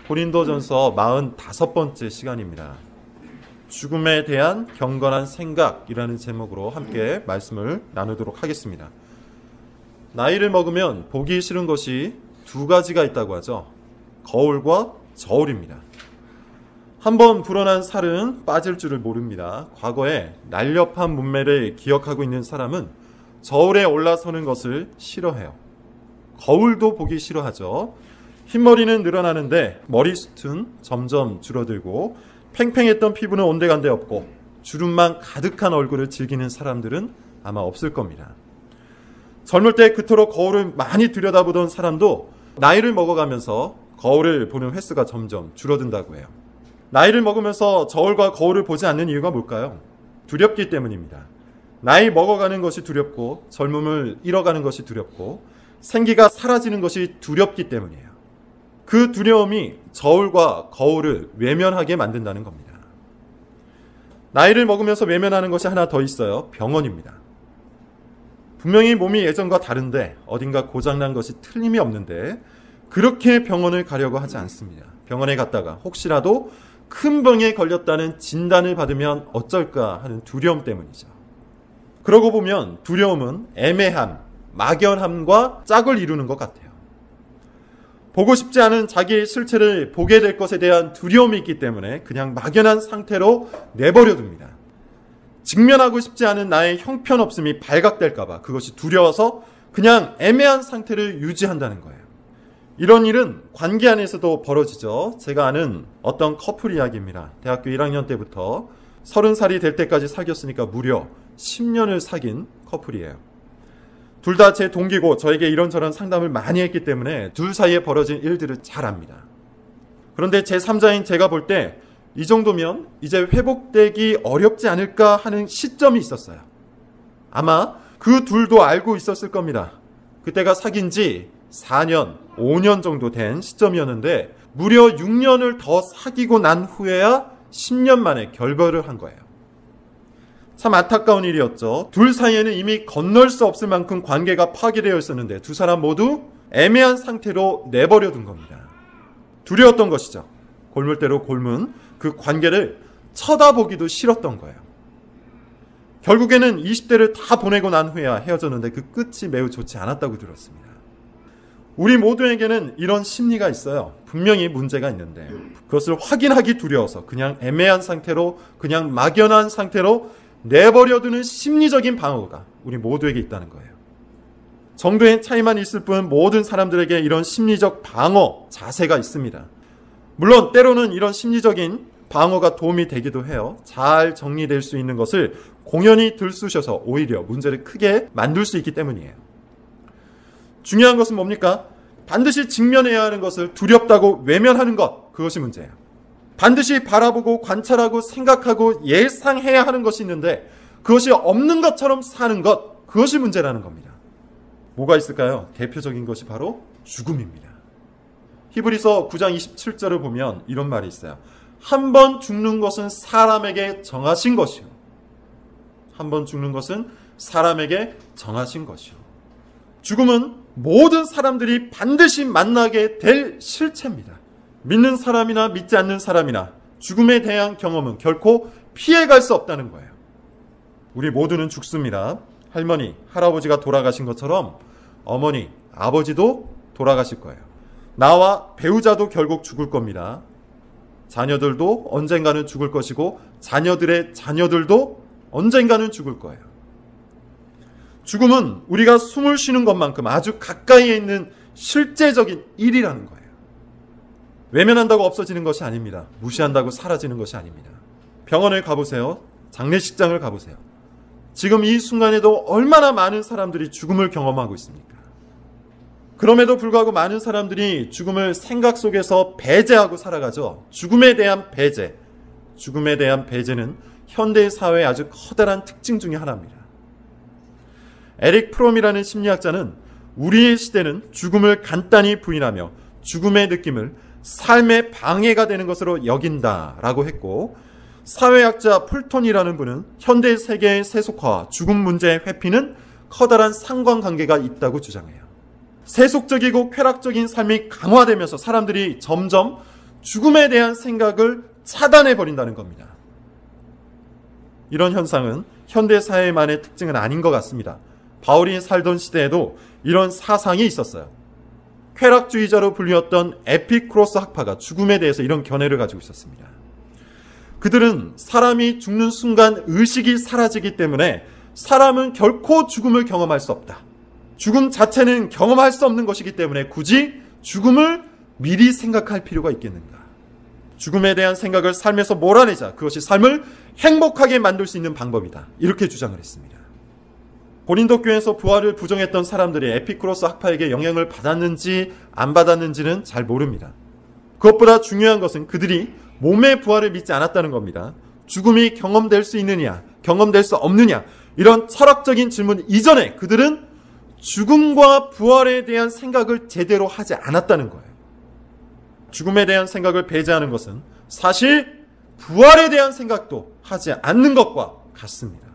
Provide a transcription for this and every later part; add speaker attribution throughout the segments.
Speaker 1: 고린도전서 45번째 시간입니다. 죽음에 대한 경건한 생각이라는 제목으로 함께 말씀을 나누도록 하겠습니다. 나이를 먹으면 보기 싫은 것이 두 가지가 있다고 하죠. 거울과 저울입니다. 한번 불어난 살은 빠질 줄을 모릅니다. 과거에 날렵한 문매를 기억하고 있는 사람은 저울에 올라서는 것을 싫어해요. 거울도 보기 싫어하죠. 흰머리는 늘어나는데 머리숱은 점점 줄어들고 팽팽했던 피부는 온데간데 없고 주름만 가득한 얼굴을 즐기는 사람들은 아마 없을 겁니다. 젊을 때 그토록 거울을 많이 들여다보던 사람도 나이를 먹어가면서 거울을 보는 횟수가 점점 줄어든다고 해요. 나이를 먹으면서 저울과 거울을 보지 않는 이유가 뭘까요? 두렵기 때문입니다. 나이 먹어가는 것이 두렵고 젊음을 잃어가는 것이 두렵고 생기가 사라지는 것이 두렵기 때문이에요. 그 두려움이 저울과 거울을 외면하게 만든다는 겁니다. 나이를 먹으면서 외면하는 것이 하나 더 있어요. 병원입니다. 분명히 몸이 예전과 다른데 어딘가 고장난 것이 틀림이 없는데 그렇게 병원을 가려고 하지 않습니다. 병원에 갔다가 혹시라도 큰 병에 걸렸다는 진단을 받으면 어쩔까 하는 두려움 때문이죠. 그러고 보면 두려움은 애매함, 막연함과 짝을 이루는 것 같아요. 보고 싶지 않은 자기의 실체를 보게 될 것에 대한 두려움이 있기 때문에 그냥 막연한 상태로 내버려둡니다. 직면하고 싶지 않은 나의 형편없음이 발각될까봐 그것이 두려워서 그냥 애매한 상태를 유지한다는 거예요. 이런 일은 관계 안에서도 벌어지죠. 제가 아는 어떤 커플 이야기입니다. 대학교 1학년 때부터 30살이 될 때까지 사귀었으니까 무려 10년을 사귄 커플이에요. 둘 다 제 동기고 저에게 이런저런 상담을 많이 했기 때문에 둘 사이에 벌어진 일들을 잘 압니다. 그런데 제3자인 제가 볼 때 이 정도면 이제 회복되기 어렵지 않을까 하는 시점이 있었어요. 아마 그 둘도 알고 있었을 겁니다. 그때가 사귄 지 4년, 5년 정도 된 시점이었는데 무려 6년을 더 사귀고 난 후에야 10년 만에 결별을 한 거예요. 참 안타까운 일이었죠. 둘 사이에는 이미 건널 수 없을 만큼 관계가 파괴되어 있었는데 두 사람 모두 애매한 상태로 내버려둔 겁니다. 두려웠던 것이죠. 골물대로 골문 그 관계를 쳐다보기도 싫었던 거예요. 결국에는 20대를 다 보내고 난 후에야 헤어졌는데 그 끝이 매우 좋지 않았다고 들었습니다. 우리 모두에게는 이런 심리가 있어요. 분명히 문제가 있는데 그것을 확인하기 두려워서 그냥 애매한 상태로 그냥 막연한 상태로 내버려두는 심리적인 방어가 우리 모두에게 있다는 거예요. 정도의 차이만 있을 뿐 모든 사람들에게 이런 심리적 방어 자세가 있습니다. 물론 때로는 이런 심리적인 방어가 도움이 되기도 해요. 잘 정리될 수 있는 것을 공연히 들쑤셔서 오히려 문제를 크게 만들 수 있기 때문이에요. 중요한 것은 뭡니까? 반드시 직면해야 하는 것을 두렵다고 외면하는 것, 그것이 문제예요. 반드시 바라보고 관찰하고 생각하고 예상해야 하는 것이 있는데 그것이 없는 것처럼 사는 것, 그것이 문제라는 겁니다. 뭐가 있을까요? 대표적인 것이 바로 죽음입니다. 히브리서 9장 27절을 보면 이런 말이 있어요. 한 번 죽는 것은 사람에게 정하신 것이요. 한 번 죽는 것은 사람에게 정하신 것이요. 죽음은 모든 사람들이 반드시 만나게 될 실체입니다. 믿는 사람이나 믿지 않는 사람이나 죽음에 대한 경험은 결코 피해갈 수 없다는 거예요. 우리 모두는 죽습니다. 할머니, 할아버지가 돌아가신 것처럼 어머니, 아버지도 돌아가실 거예요. 나와 배우자도 결국 죽을 겁니다. 자녀들도 언젠가는 죽을 것이고 자녀들의 자녀들도 언젠가는 죽을 거예요. 죽음은 우리가 숨을 쉬는 것만큼 아주 가까이에 있는 실제적인 일이라는 거예요. 외면한다고 없어지는 것이 아닙니다. 무시한다고 사라지는 것이 아닙니다. 병원을 가보세요. 장례식장을 가보세요. 지금 이 순간에도 얼마나 많은 사람들이 죽음을 경험하고 있습니까? 그럼에도 불구하고 많은 사람들이 죽음을 생각 속에서 배제하고 살아가죠. 죽음에 대한 배제. 죽음에 대한 배제는 현대 사회의 아주 커다란 특징 중에 하나입니다. 에릭 프롬이라는 심리학자는 우리의 시대는 죽음을 간단히 부인하며 죽음의 느낌을 삶의 방해가 되는 것으로 여긴다라고 했고, 사회학자 풀톤이라는 분은 현대 세계의 세속화와 죽음 문제의 회피는 커다란 상관관계가 있다고 주장해요. 세속적이고 쾌락적인 삶이 강화되면서 사람들이 점점 죽음에 대한 생각을 차단해 버린다는 겁니다. 이런 현상은 현대 사회만의 특징은 아닌 것 같습니다. 바울이 살던 시대에도 이런 사상이 있었어요. 쾌락주의자로 불리웠던 에피쿠로스 학파가 죽음에 대해서 이런 견해를 가지고 있었습니다. 그들은 사람이 죽는 순간 의식이 사라지기 때문에 사람은 결코 죽음을 경험할 수 없다. 죽음 자체는 경험할 수 없는 것이기 때문에 굳이 죽음을 미리 생각할 필요가 있겠는가. 죽음에 대한 생각을 삶에서 몰아내자. 그것이 삶을 행복하게 만들 수 있는 방법이다. 이렇게 주장을 했습니다. 고린도 교회에서 부활을 부정했던 사람들이 에피쿠로스 학파에게 영향을 받았는지 안 받았는지는 잘 모릅니다. 그것보다 중요한 것은 그들이 몸의 부활을 믿지 않았다는 겁니다. 죽음이 경험될 수 있느냐, 경험될 수 없느냐, 이런 철학적인 질문 이전에 그들은 죽음과 부활에 대한 생각을 제대로 하지 않았다는 거예요. 죽음에 대한 생각을 배제하는 것은 사실 부활에 대한 생각도 하지 않는 것과 같습니다.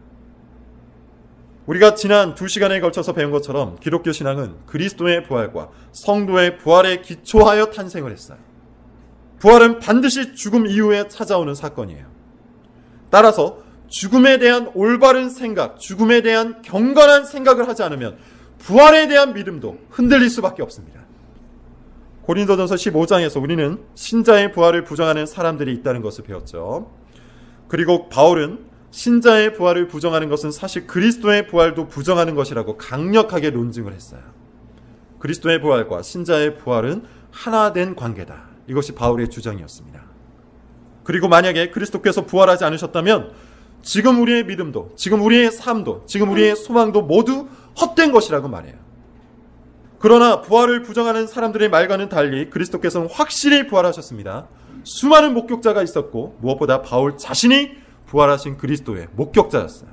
Speaker 1: 우리가 지난 2시간에 걸쳐서 배운 것처럼 기독교 신앙은 그리스도의 부활과 성도의 부활에 기초하여 탄생을 했어요. 부활은 반드시 죽음 이후에 찾아오는 사건이에요. 따라서 죽음에 대한 올바른 생각, 죽음에 대한 경건한 생각을 하지 않으면 부활에 대한 믿음도 흔들릴 수밖에 없습니다. 고린도전서 15장에서 우리는 신자의 부활을 부정하는 사람들이 있다는 것을 배웠죠. 그리고 바울은 신자의 부활을 부정하는 것은 사실 그리스도의 부활도 부정하는 것이라고 강력하게 논증을 했어요. 그리스도의 부활과 신자의 부활은 하나 된 관계다. 이것이 바울의 주장이었습니다. 그리고 만약에 그리스도께서 부활하지 않으셨다면 지금 우리의 믿음도, 지금 우리의 삶도, 지금 우리의 소망도 모두 헛된 것이라고 말해요. 그러나 부활을 부정하는 사람들의 말과는 달리 그리스도께서는 확실히 부활하셨습니다. 수많은 목격자가 있었고 무엇보다 바울 자신이 부활하신 그리스도의 목격자였어요.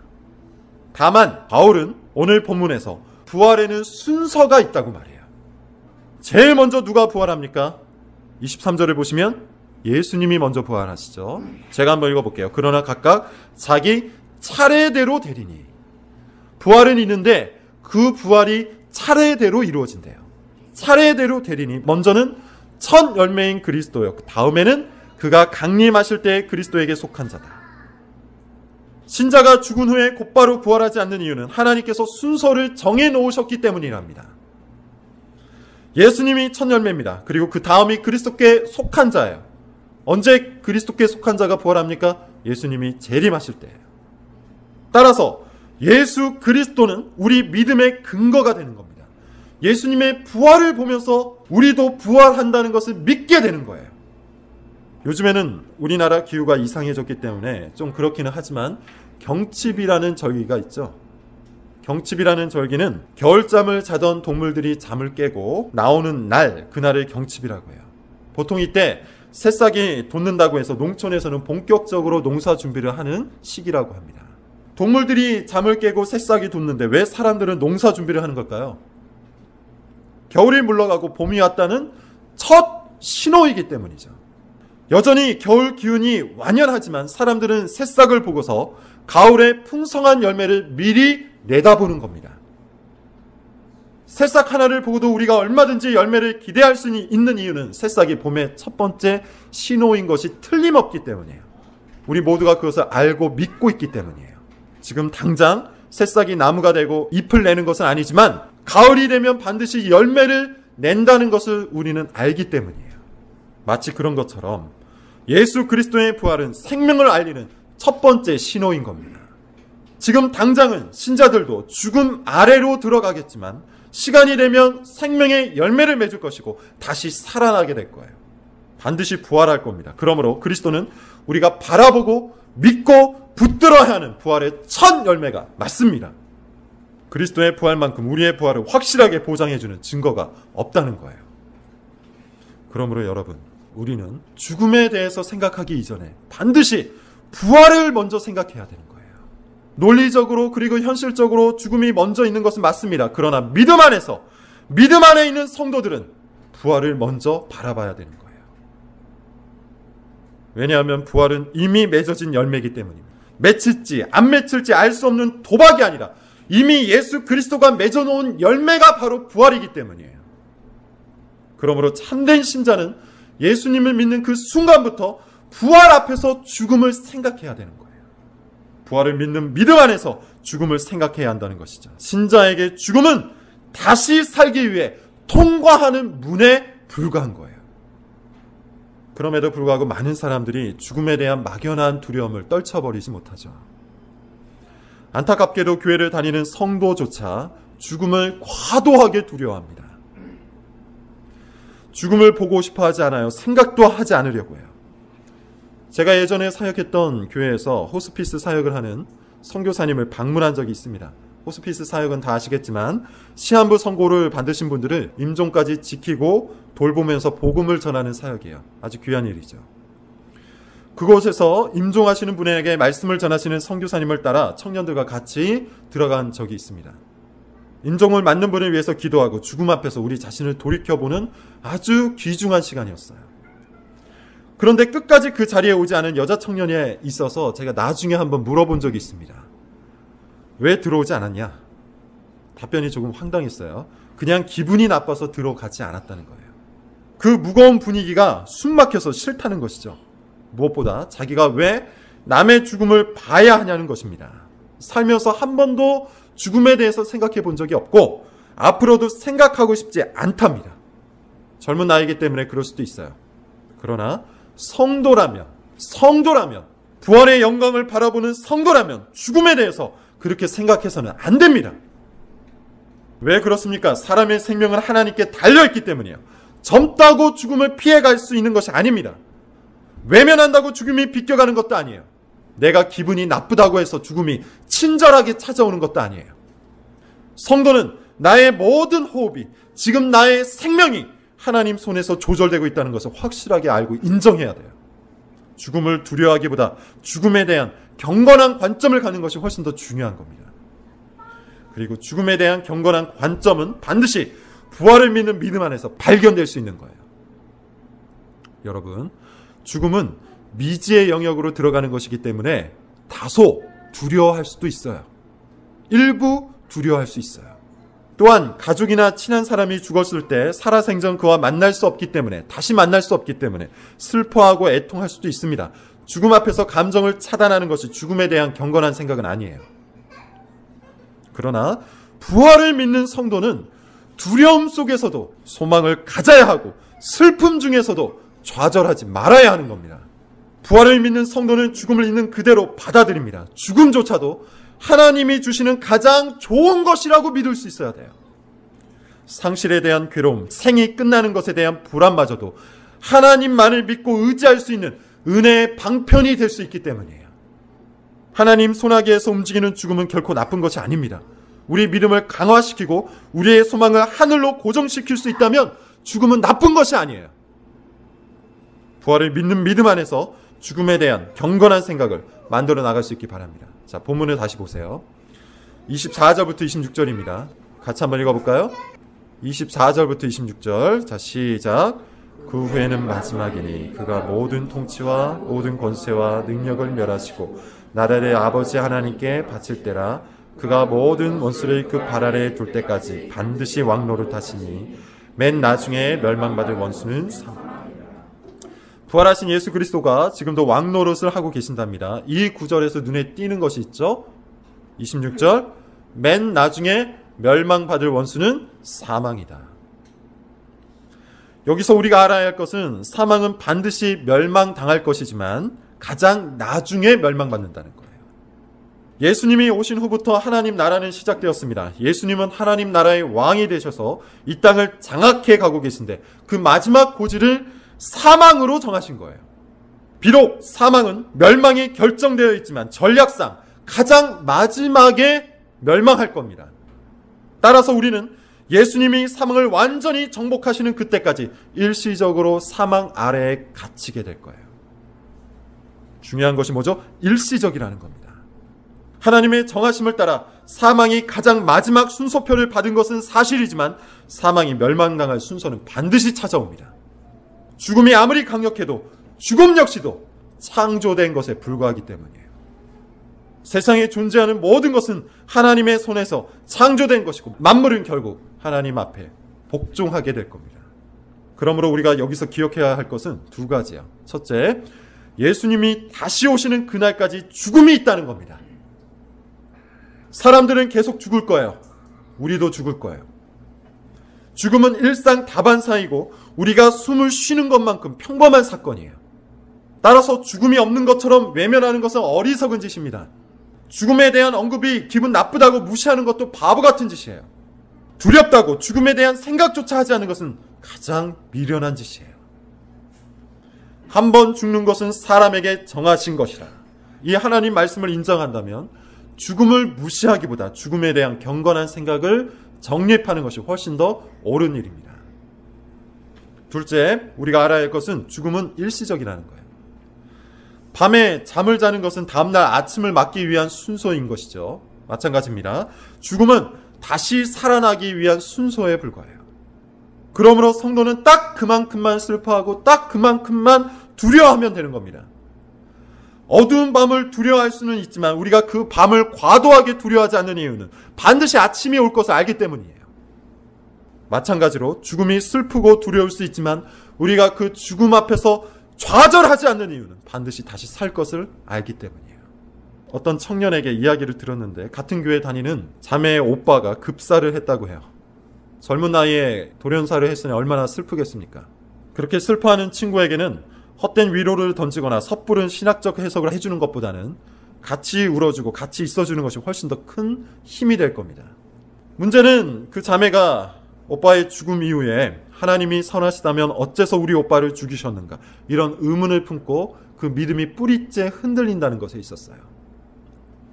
Speaker 1: 다만 바울은 오늘 본문에서 부활에는 순서가 있다고 말해요. 제일 먼저 누가 부활합니까? 23절을 보시면 예수님이 먼저 부활하시죠. 제가 한번 읽어볼게요. 그러나 각각 자기 차례대로 되리니. 부활은 있는데 그 부활이 차례대로 이루어진대요. 차례대로 되리니 먼저는 첫 열매인 그리스도요. 다음에는 그가 강림하실 때 그리스도에게 속한 자다. 신자가 죽은 후에 곧바로 부활하지 않는 이유는 하나님께서 순서를 정해놓으셨기 때문이랍니다. 예수님이 첫 열매입니다. 그리고 그 다음이 그리스도께 속한 자예요. 언제 그리스도께 속한 자가 부활합니까? 예수님이 재림하실 때예요. 따라서 예수 그리스도는 우리 믿음의 근거가 되는 겁니다. 예수님의 부활을 보면서 우리도 부활한다는 것을 믿게 되는 거예요. 요즘에는 우리나라 기후가 이상해졌기 때문에 좀 그렇기는 하지만 경칩이라는 절기가 있죠. 경칩이라는 절기는 겨울잠을 자던 동물들이 잠을 깨고 나오는 날, 그날을 경칩이라고 해요. 보통 이때 새싹이 돋는다고 해서 농촌에서는 본격적으로 농사 준비를 하는 시기라고 합니다. 동물들이 잠을 깨고 새싹이 돋는데 왜 사람들은 농사 준비를 하는 걸까요? 겨울이 물러가고 봄이 왔다는 첫 신호이기 때문이죠. 여전히 겨울 기운이 완연하지만 사람들은 새싹을 보고서 가을의 풍성한 열매를 미리 내다보는 겁니다. 새싹 하나를 보고도 우리가 얼마든지 열매를 기대할 수 있는 이유는 새싹이 봄의 첫 번째 신호인 것이 틀림없기 때문이에요. 우리 모두가 그것을 알고 믿고 있기 때문이에요. 지금 당장 새싹이 나무가 되고 잎을 내는 것은 아니지만 가을이 되면 반드시 열매를 낸다는 것을 우리는 알기 때문이에요. 마치 그런 것처럼 예수 그리스도의 부활은 생명을 알리는 첫 번째 신호인 겁니다. 지금 당장은 신자들도 죽음 아래로 들어가겠지만 시간이 되면 생명의 열매를 맺을 것이고 다시 살아나게 될 거예요. 반드시 부활할 겁니다. 그러므로 그리스도는 우리가 바라보고 믿고 붙들어야 하는 부활의 첫 열매가 맞습니다. 그리스도의 부활만큼 우리의 부활을 확실하게 보장해주는 증거가 없다는 거예요. 그러므로 여러분, 우리는 죽음에 대해서 생각하기 이전에 반드시 부활을 먼저 생각해야 되는 거예요. 논리적으로 그리고 현실적으로 죽음이 먼저 있는 것은 맞습니다. 그러나 믿음 안에 있는 성도들은 부활을 먼저 바라봐야 되는 거예요. 왜냐하면 부활은 이미 맺어진 열매이기 때문입니다. 맺힐지 안 맺힐지 알 수 없는 도박이 아니라 이미 예수 그리스도가 맺어놓은 열매가 바로 부활이기 때문이에요. 그러므로 참된 신자는 예수님을 믿는 그 순간부터 부활 앞에서 죽음을 생각해야 되는 거예요. 부활을 믿는 믿음 안에서 죽음을 생각해야 한다는 것이죠. 신자에게 죽음은 다시 살기 위해 통과하는 문에 불과한 거예요. 그럼에도 불구하고 많은 사람들이 죽음에 대한 막연한 두려움을 떨쳐버리지 못하죠. 안타깝게도 교회를 다니는 성도조차 죽음을 과도하게 두려워합니다. 죽음을 보고 싶어 하지 않아요. 생각도 하지 않으려고 해요. 제가 예전에 사역했던 교회에서 호스피스 사역을 하는 선교사님을 방문한 적이 있습니다. 호스피스 사역은 다 아시겠지만 시한부 선고를 받으신 분들을 임종까지 지키고 돌보면서 복음을 전하는 사역이에요. 아주 귀한 일이죠. 그곳에서 임종하시는 분에게 말씀을 전하시는 선교사님을 따라 청년들과 같이 들어간 적이 있습니다. 임종을 맞는 분을 위해서 기도하고 죽음 앞에서 우리 자신을 돌이켜보는 아주 귀중한 시간이었어요. 그런데 끝까지 그 자리에 오지 않은 여자 청년이 있어서 제가 나중에 한번 물어본 적이 있습니다. 왜 들어오지 않았냐? 답변이 조금 황당했어요. 그냥 기분이 나빠서 들어가지 않았다는 거예요. 그 무거운 분위기가 숨막혀서 싫다는 것이죠. 무엇보다 자기가 왜 남의 죽음을 봐야 하냐는 것입니다. 살면서 한 번도 죽음에 대해서 생각해 본 적이 없고 앞으로도 생각하고 싶지 않답니다. 젊은 나이기 때문에 그럴 수도 있어요. 그러나 성도라면 부활의 영광을 바라보는 성도라면 죽음에 대해서 그렇게 생각해서는 안 됩니다. 왜 그렇습니까? 사람의 생명은 하나님께 달려있기 때문이에요. 젊다고 죽음을 피해갈 수 있는 것이 아닙니다. 외면한다고 죽음이 비껴가는 것도 아니에요. 내가 기분이 나쁘다고 해서 죽음이 친절하게 찾아오는 것도 아니에요. 성도는 나의 모든 호흡이, 지금 나의 생명이 하나님 손에서 조절되고 있다는 것을 확실하게 알고 인정해야 돼요. 죽음을 두려워하기보다 죽음에 대한 경건한 관점을 갖는 것이 훨씬 더 중요한 겁니다. 그리고 죽음에 대한 경건한 관점은 반드시 부활을 믿는 믿음 안에서 발견될 수 있는 거예요. 여러분, 죽음은 미지의 영역으로 들어가는 것이기 때문에 다소 두려워할 수도 있어요. 일부 두려워할 수 있어요. 또한 가족이나 친한 사람이 죽었을 때 살아생전 그와 만날 수 없기 때문에, 다시 만날 수 없기 때문에 슬퍼하고 애통할 수도 있습니다. 죽음 앞에서 감정을 차단하는 것이 죽음에 대한 경건한 생각은 아니에요. 그러나 부활을 믿는 성도는 두려움 속에서도 소망을 가져야 하고 슬픔 중에서도 좌절하지 말아야 하는 겁니다. 부활을 믿는 성도는 죽음을 있는 그대로 받아들입니다. 죽음조차도 하나님이 주시는 가장 좋은 것이라고 믿을 수 있어야 돼요. 상실에 대한 괴로움, 생이 끝나는 것에 대한 불안마저도 하나님만을 믿고 의지할 수 있는 은혜의 방편이 될 수 있기 때문이에요. 하나님 손아귀에서 움직이는 죽음은 결코 나쁜 것이 아닙니다. 우리 믿음을 강화시키고 우리의 소망을 하늘로 고정시킬 수 있다면 죽음은 나쁜 것이 아니에요. 부활을 믿는 믿음 안에서 죽음에 대한 경건한 생각을 만들어 나갈 수 있기 바랍니다. 자, 본문을 다시 보세요. 24절부터 26절입니다. 같이 한번 읽어볼까요? 24절부터 26절. 자, 시작. 그 후에는 마지막이니 그가 모든 통치와 모든 권세와 능력을 멸하시고 나라의 아버지 하나님께 바칠 때라. 그가 모든 원수를 그 발 아래에 둘 때까지 반드시 왕노릇하시니 맨 나중에 멸망받을 원수는 부활하신 예수 그리스도가 지금도 왕노릇을 하고 계신답니다. 이 구절에서 눈에 띄는 것이 있죠. 26절, 맨 나중에 멸망받을 원수는 사망이다. 여기서 우리가 알아야 할 것은 사망은 반드시 멸망당할 것이지만 가장 나중에 멸망받는다는 거예요. 예수님이 오신 후부터 하나님 나라는 시작되었습니다. 예수님은 하나님 나라의 왕이 되셔서 이 땅을 장악해 가고 계신데 그 마지막 고지를 사망으로 정하신 거예요. 비록 사망은 멸망이 결정되어 있지만 전략상 가장 마지막에 멸망할 겁니다. 따라서 우리는 예수님이 사망을 완전히 정복하시는 그때까지 일시적으로 사망 아래에 갇히게 될 거예요. 중요한 것이 뭐죠? 일시적이라는 겁니다. 하나님의 정하심을 따라 사망이 가장 마지막 순서표를 받은 것은 사실이지만 사망이 멸망당할 순서는 반드시 찾아옵니다. 죽음이 아무리 강력해도 죽음 역시도 창조된 것에 불과하기 때문이에요. 세상에 존재하는 모든 것은 하나님의 손에서 창조된 것이고 만물은 결국 하나님 앞에 복종하게 될 겁니다. 그러므로 우리가 여기서 기억해야 할 것은 두 가지야. 첫째, 예수님이 다시 오시는 그날까지 죽음이 있다는 겁니다. 사람들은 계속 죽을 거예요. 우리도 죽을 거예요. 죽음은 일상 다반사이고 우리가 숨을 쉬는 것만큼 평범한 사건이에요. 따라서 죽음이 없는 것처럼 외면하는 것은 어리석은 짓입니다. 죽음에 대한 언급이 기분 나쁘다고 무시하는 것도 바보 같은 짓이에요. 두렵다고 죽음에 대한 생각조차 하지 않는 것은 가장 미련한 짓이에요. 한 번 죽는 것은 사람에게 정하신 것이라. 이 하나님 말씀을 인정한다면 죽음을 무시하기보다 죽음에 대한 경건한 생각을 정립하는 것이 훨씬 더 옳은 일입니다. 둘째, 우리가 알아야 할 것은 죽음은 일시적이라는 거예요. 밤에 잠을 자는 것은 다음날 아침을 맞기 위한 순서인 것이죠. 마찬가지입니다. 죽음은 다시 살아나기 위한 순서에 불과해요. 그러므로 성도는 딱 그만큼만 슬퍼하고 딱 그만큼만 두려워하면 되는 겁니다. 어두운 밤을 두려워할 수는 있지만 우리가 그 밤을 과도하게 두려워하지 않는 이유는 반드시 아침이 올 것을 알기 때문이에요. 마찬가지로 죽음이 슬프고 두려울 수 있지만 우리가 그 죽음 앞에서 좌절하지 않는 이유는 반드시 다시 살 것을 알기 때문이에요. 어떤 청년에게 이야기를 들었는데 같은 교회 다니는 자매의 오빠가 급사를 했다고 해요. 젊은 나이에 돌연사를 했으니 얼마나 슬프겠습니까? 그렇게 슬퍼하는 친구에게는 헛된 위로를 던지거나 섣부른 신학적 해석을 해주는 것보다는 같이 울어주고 같이 있어주는 것이 훨씬 더 큰 힘이 될 겁니다. 문제는 그 자매가 오빠의 죽음 이후에 하나님이 선하시다면 어째서 우리 오빠를 죽이셨는가, 이런 의문을 품고 그 믿음이 뿌리째 흔들린다는 것에 있었어요.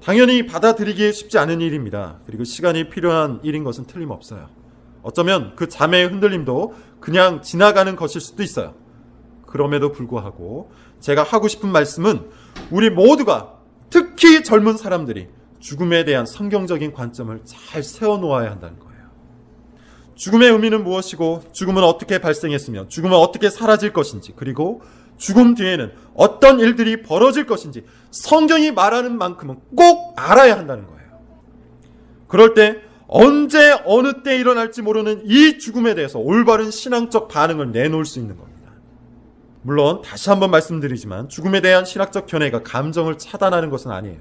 Speaker 1: 당연히 받아들이기 쉽지 않은 일입니다. 그리고 시간이 필요한 일인 것은 틀림없어요. 어쩌면 그 자매의 흔들림도 그냥 지나가는 것일 수도 있어요. 그럼에도 불구하고 제가 하고 싶은 말씀은 우리 모두가, 특히 젊은 사람들이 죽음에 대한 성경적인 관점을 잘 세워놓아야 한다는 거예요. 죽음의 의미는 무엇이고, 죽음은 어떻게 발생했으며, 죽음은 어떻게 사라질 것인지, 그리고 죽음 뒤에는 어떤 일들이 벌어질 것인지 성경이 말하는 만큼은 꼭 알아야 한다는 거예요. 그럴 때 언제 어느 때 일어날지 모르는 이 죽음에 대해서 올바른 신앙적 반응을 내놓을 수 있는 겁니다. 물론 다시 한번 말씀드리지만 죽음에 대한 신학적 견해가 감정을 차단하는 것은 아니에요.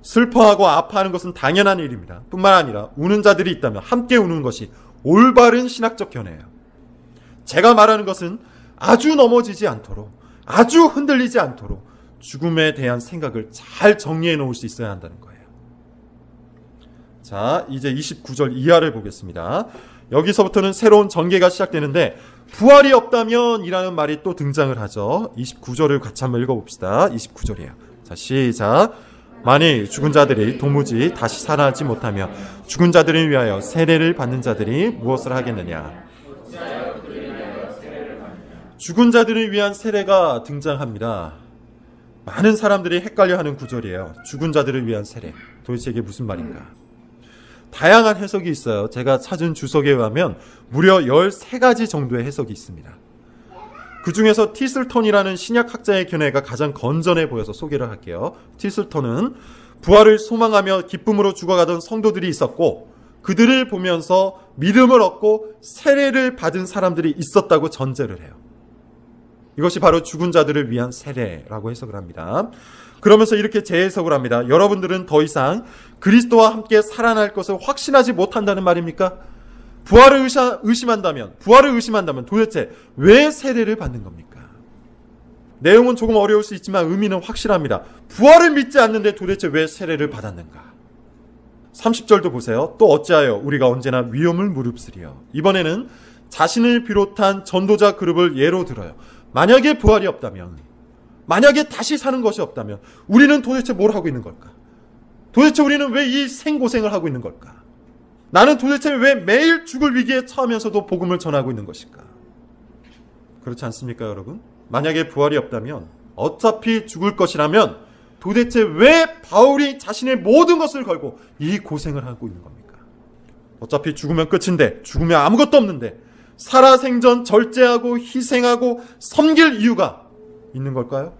Speaker 1: 슬퍼하고 아파하는 것은 당연한 일입니다. 뿐만 아니라 우는 자들이 있다면 함께 우는 것이 올바른 신학적 견해예요. 제가 말하는 것은 아주 넘어지지 않도록, 아주 흔들리지 않도록 죽음에 대한 생각을 잘 정리해 놓을 수 있어야 한다는 거예요. 자, 이제 29절 이하를 보겠습니다. 여기서부터는 새로운 전개가 시작되는데 부활이 없다면 이라는 말이 또 등장을 하죠. 29절을 같이 한번 읽어봅시다. 29절이에요. 자, 시작. 만일 죽은 자들이 도무지 다시 살아나지 못하며 죽은 자들을 위하여 세례를 받는 자들이 무엇을 하겠느냐. 죽은 자들을 위한 세례가 등장합니다. 많은 사람들이 헷갈려하는 구절이에요. 죽은 자들을 위한 세례. 도대체 이게 무슨 말인가? 다양한 해석이 있어요. 제가 찾은 주석에 의하면 무려 13가지 정도의 해석이 있습니다. 그 중에서 티슬턴이라는 신약학자의 견해가 가장 건전해 보여서 소개를 할게요. 티슬턴은 부활을 소망하며 기쁨으로 죽어가던 성도들이 있었고 그들을 보면서 믿음을 얻고 세례를 받은 사람들이 있었다고 전제를 해요. 이것이 바로 죽은 자들을 위한 세례라고 해석을 합니다. 그러면서 이렇게 재해석을 합니다. 여러분들은 더 이상 그리스도와 함께 살아날 것을 확신하지 못한다는 말입니까? 부활을 의심한다면 도대체 왜 세례를 받는 겁니까? 내용은 조금 어려울 수 있지만 의미는 확실합니다. 부활을 믿지 않는데 도대체 왜 세례를 받았는가? 30절도 보세요. 또 어찌하여 우리가 언제나 위험을 무릅쓰리요. 이번에는 자신을 비롯한 전도자 그룹을 예로 들어요. 만약에 부활이 없다면, 만약에 다시 사는 것이 없다면 우리는 도대체 뭘 하고 있는 걸까? 도대체 우리는 왜 이 생고생을 하고 있는 걸까? 나는 도대체 왜 매일 죽을 위기에 처하면서도 복음을 전하고 있는 것일까? 그렇지 않습니까, 여러분? 만약에 부활이 없다면, 어차피 죽을 것이라면 도대체 왜 바울이 자신의 모든 것을 걸고 이 고생을 하고 있는 겁니까? 어차피 죽으면 끝인데, 죽으면 아무것도 없는데 살아생전 절제하고 희생하고 섬길 이유가 있는 걸까요?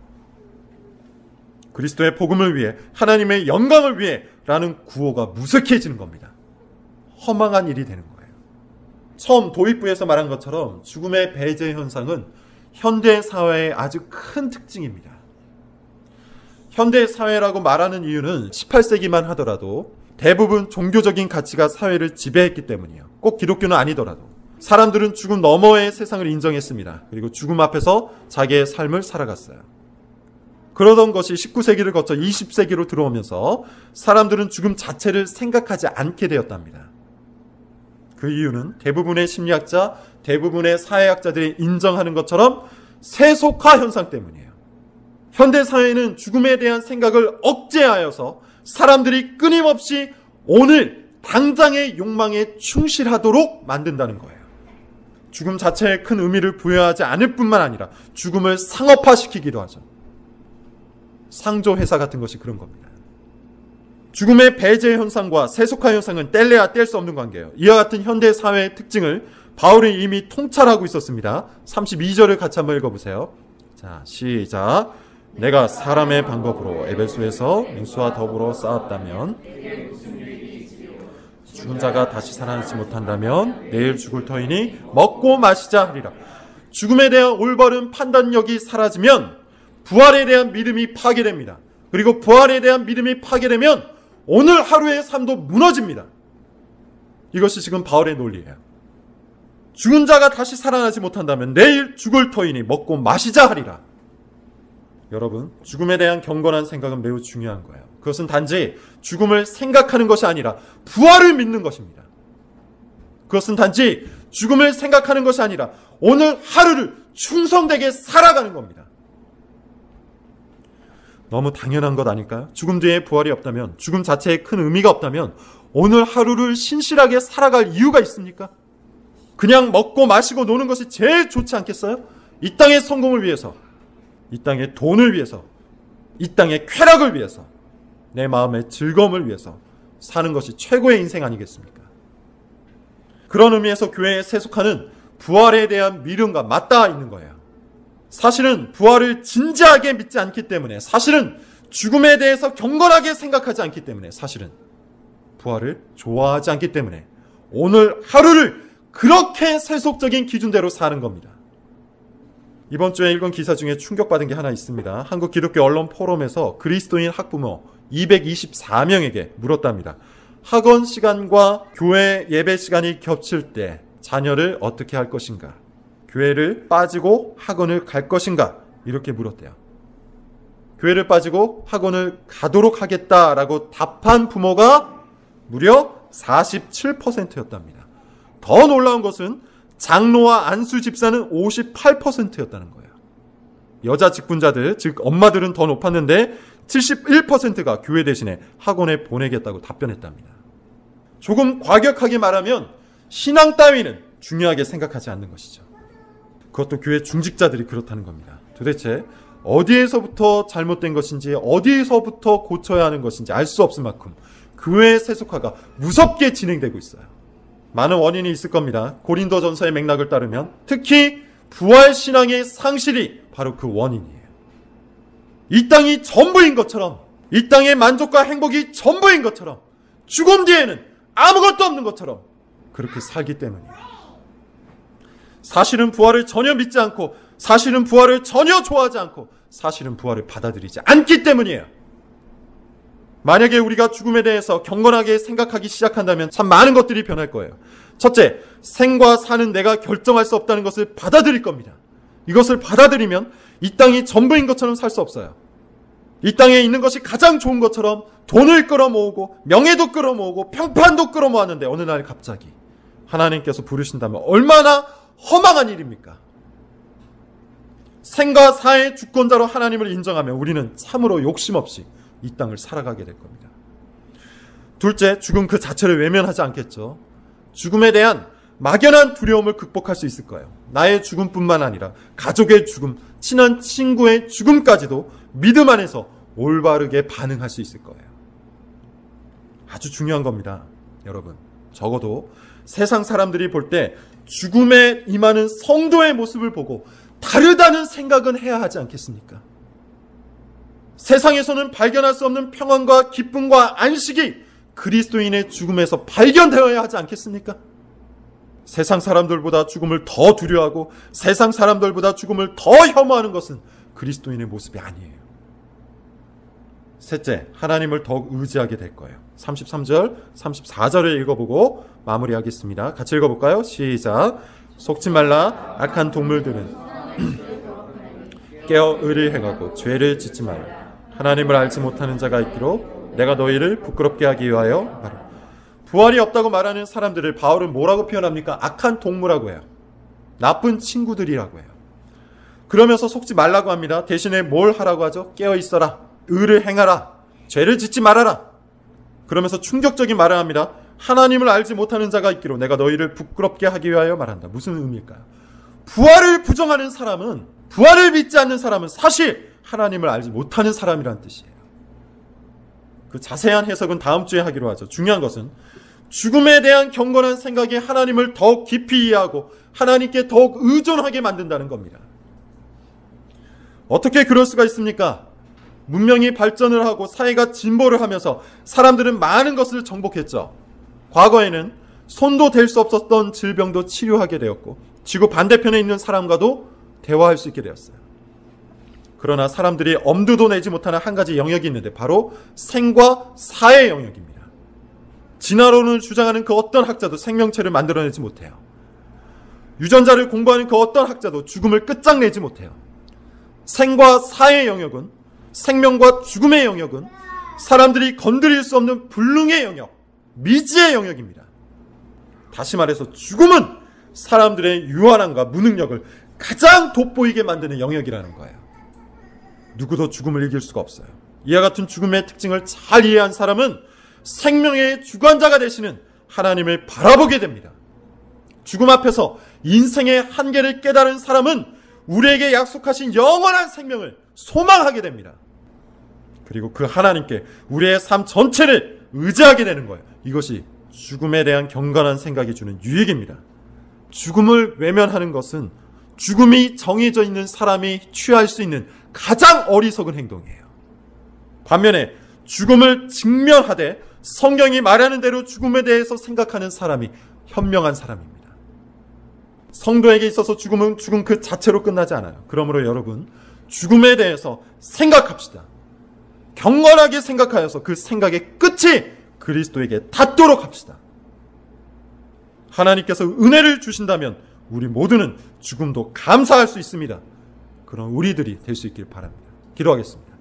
Speaker 1: 그리스도의 복음을 위해, 하나님의 영광을 위해 라는 구호가 무색해지는 겁니다. 허망한 일이 되는 거예요. 처음 도입부에서 말한 것처럼 죽음의 배제 현상은 현대 사회의 아주 큰 특징입니다. 현대 사회라고 말하는 이유는 18세기만 하더라도 대부분 종교적인 가치가 사회를 지배했기 때문이에요. 꼭 기독교는 아니더라도. 사람들은 죽음 너머의 세상을 인정했습니다. 그리고 죽음 앞에서 자기의 삶을 살아갔어요. 그러던 것이 19세기를 거쳐 20세기로 들어오면서 사람들은 죽음 자체를 생각하지 않게 되었답니다. 그 이유는 대부분의 심리학자, 대부분의 사회학자들이 인정하는 것처럼 세속화 현상 때문이에요. 현대 사회는 죽음에 대한 생각을 억제하여서 사람들이 끊임없이 오늘 당장의 욕망에 충실하도록 만든다는 거예요. 죽음 자체에 큰 의미를 부여하지 않을 뿐만 아니라 죽음을 상업화시키기도 하죠. 상조회사 같은 것이 그런 겁니다. 죽음의 배제 현상과 세속화 현상은 뗄래야 뗄 수 없는 관계예요. 이와 같은 현대 사회의 특징을 바울은 이미 통찰하고 있었습니다. 32절을 같이 한번 읽어보세요. 자, 시작. 내가 사람의 방법으로 에베소에서 맹수와 더불어 싸웠다면 죽은 자가 다시 살아나지 못한다면 내일 죽을 터이니 먹고 마시자 하리라. 죽음에 대한 올바른 판단력이 사라지면 부활에 대한 믿음이 파괴됩니다. 그리고 부활에 대한 믿음이 파괴되면 오늘 하루의 삶도 무너집니다. 이것이 지금 바울의 논리예요. 죽은 자가 다시 살아나지 못한다면 내일 죽을 터이니 먹고 마시자 하리라. 여러분, 죽음에 대한 경건한 생각은 매우 중요한 거예요. 그것은 단지 죽음을 생각하는 것이 아니라 부활을 믿는 것입니다. 그것은 단지 죽음을 생각하는 것이 아니라 오늘 하루를 충성되게 살아가는 겁니다. 너무 당연한 것 아닐까요? 죽음 뒤에 부활이 없다면, 죽음 자체에 큰 의미가 없다면 오늘 하루를 신실하게 살아갈 이유가 있습니까? 그냥 먹고 마시고 노는 것이 제일 좋지 않겠어요? 이 땅의 성공을 위해서, 이 땅의 돈을 위해서, 이 땅의 쾌락을 위해서, 내 마음의 즐거움을 위해서 사는 것이 최고의 인생 아니겠습니까? 그런 의미에서 교회의 세속화는 부활에 대한 미련과 맞닿아 있는 거예요. 사실은 부활을 진지하게 믿지 않기 때문에, 사실은 죽음에 대해서 경건하게 생각하지 않기 때문에, 사실은 부활을 좋아하지 않기 때문에 오늘 하루를 그렇게 세속적인 기준대로 사는 겁니다. 이번 주에 읽은 기사 중에 충격받은 게 하나 있습니다. 한국 기독교 언론 포럼에서 그리스도인 학부모 224명에게 물었답니다. 학원 시간과 교회 예배 시간이 겹칠 때 자녀를 어떻게 할 것인가? 교회를 빠지고 학원을 갈 것인가? 이렇게 물었대요. 교회를 빠지고 학원을 가도록 하겠다라고 답한 부모가 무려 47%였답니다. 더 놀라운 것은 장로와 안수 집사는 58%였다는 거예요. 여자 직분자들, 즉 엄마들은 더 높았는데 71%가 교회 대신에 학원에 보내겠다고 답변했답니다. 조금 과격하게 말하면 신앙 따위는 중요하게 생각하지 않는 것이죠. 그것도 교회 중직자들이 그렇다는 겁니다. 도대체 어디에서부터 잘못된 것인지, 어디에서부터 고쳐야 하는 것인지 알 수 없을 만큼 교회의 세속화가 무섭게 진행되고 있어요. 많은 원인이 있을 겁니다. 고린도전서의 맥락을 따르면 특히 부활신앙의 상실이 바로 그 원인이에요. 이 땅이 전부인 것처럼, 이 땅의 만족과 행복이 전부인 것처럼, 죽음 뒤에는 아무것도 없는 것처럼 그렇게 살기 때문이에요. 사실은 부활을 전혀 믿지 않고, 사실은 부활을 전혀 좋아하지 않고, 사실은 부활을 받아들이지 않기 때문이에요. 만약에 우리가 죽음에 대해서 경건하게 생각하기 시작한다면 참 많은 것들이 변할 거예요. 첫째, 생과 사는 내가 결정할 수 없다는 것을 받아들일 겁니다. 이것을 받아들이면 이 땅이 전부인 것처럼 살 수 없어요. 이 땅에 있는 것이 가장 좋은 것처럼 돈을 끌어모으고 명예도 끌어모으고 평판도 끌어모았는데 어느 날 갑자기 하나님께서 부르신다면 얼마나 허망한 일입니까? 생과 사의 주권자로 하나님을 인정하면 우리는 참으로 욕심 없이 이 땅을 살아가게 될 겁니다. 둘째, 죽음 그 자체를 외면하지 않겠죠. 죽음에 대한 막연한 두려움을 극복할 수 있을 거예요. 나의 죽음뿐만 아니라 가족의 죽음, 친한 친구의 죽음까지도 믿음 안에서 올바르게 반응할 수 있을 거예요. 아주 중요한 겁니다. 여러분, 적어도 세상 사람들이 볼 때 죽음에 임하는 성도의 모습을 보고 다르다는 생각은 해야 하지 않겠습니까? 세상에서는 발견할 수 없는 평안과 기쁨과 안식이 그리스도인의 죽음에서 발견되어야 하지 않겠습니까? 세상 사람들보다 죽음을 더 두려워하고 세상 사람들보다 죽음을 더 혐오하는 것은 그리스도인의 모습이 아니에요. 셋째, 하나님을 더욱 의지하게 될 거예요. 33절, 34절을 읽어보고 마무리하겠습니다. 같이 읽어볼까요? 시작. 속지 말라. 악한 동물들은 깨어 의를 행하고 죄를 짓지 말라. 하나님을 알지 못하는 자가 있기로 내가 너희를 부끄럽게 하기 위하여 말하라. 부활이 없다고 말하는 사람들을 바울은 뭐라고 표현합니까? 악한 동물이라고 해요. 나쁜 친구들이라고 해요. 그러면서 속지 말라고 합니다. 대신에 뭘 하라고 하죠? 깨어 있어라. 의를 행하라. 죄를 짓지 말아라. 그러면서 충격적인 말을 합니다. 하나님을 알지 못하는 자가 있기로 내가 너희를 부끄럽게 하기 위하여 말한다. 무슨 의미일까요? 부활을 부정하는 사람은, 부활을 믿지 않는 사람은 사실 하나님을 알지 못하는 사람이란 뜻이에요. 그 자세한 해석은 다음 주에 하기로 하죠. 중요한 것은 죽음에 대한 경건한 생각이 하나님을 더욱 깊이 이해하고 하나님께 더욱 의존하게 만든다는 겁니다. 어떻게 그럴 수가 있습니까? 문명이 발전을 하고 사회가 진보를 하면서 사람들은 많은 것을 정복했죠. 과거에는 손도 댈 수 없었던 질병도 치료하게 되었고 지구 반대편에 있는 사람과도 대화할 수 있게 되었어요. 그러나 사람들이 엄두도 내지 못하는 한 가지 영역이 있는데 바로 생과 사의 영역입니다. 진화론을 주장하는 그 어떤 학자도 생명체를 만들어내지 못해요. 유전자를 공부하는 그 어떤 학자도 죽음을 끝장내지 못해요. 생과 사의 영역은, 생명과 죽음의 영역은 사람들이 건드릴 수 없는 불능의 영역, 미지의 영역입니다. 다시 말해서 죽음은 사람들의 유한함과 무능력을 가장 돋보이게 만드는 영역이라는 거예요. 누구도 죽음을 이길 수가 없어요. 이와 같은 죽음의 특징을 잘 이해한 사람은 생명의 주관자가 되시는 하나님을 바라보게 됩니다. 죽음 앞에서 인생의 한계를 깨달은 사람은 우리에게 약속하신 영원한 생명을 소망하게 됩니다. 그리고 그 하나님께 우리의 삶 전체를 의지하게 되는 거예요. 이것이 죽음에 대한 경건한 생각이 주는 유익입니다. 죽음을 외면하는 것은 죽음이 정해져 있는 사람이 취할 수 있는 가장 어리석은 행동이에요. 반면에 죽음을 직면하되 성경이 말하는 대로 죽음에 대해서 생각하는 사람이 현명한 사람입니다. 성도에게 있어서 죽음은 죽음 그 자체로 끝나지 않아요. 그러므로 여러분, 죽음에 대해서 생각합시다. 경건하게 생각하여서 그 생각의 끝이 그리스도에게 닿도록 합시다. 하나님께서 은혜를 주신다면 우리 모두는 죽음도 감사할 수 있습니다. 그런 우리들이 될 수 있길 바랍니다. 기도하겠습니다.